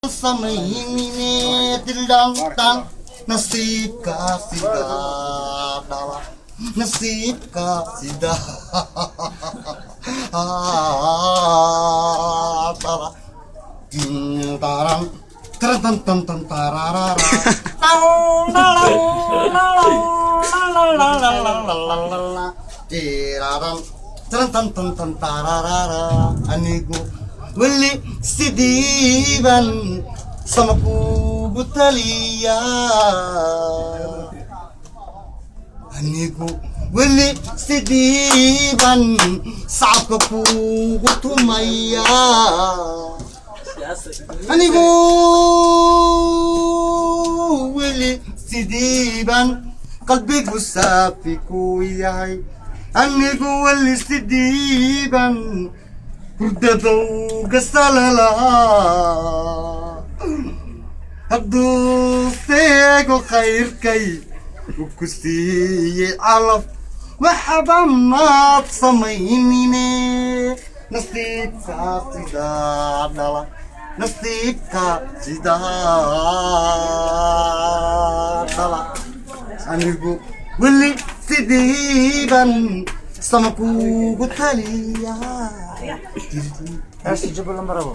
Samaynine dildang nasib ka sida dala nasib ka sida dala tintaram taran tan tan tararara tiraram taran tan tan tan tararara anigo wali sidiban sama kubu talia anigo wali sidiban sa kubu tumaya anigo wali sidiban qalbigu saafi ku yahay anigu wali sidiban hurdadowga salala hadduu seego khayrkay u ku siiyey calaf waxba maad samaynine nasiibka sidaa dhala nasiibka sidaa dhala anigu weli sidiiban sama kugu taliya Kasi jubal ang marabo.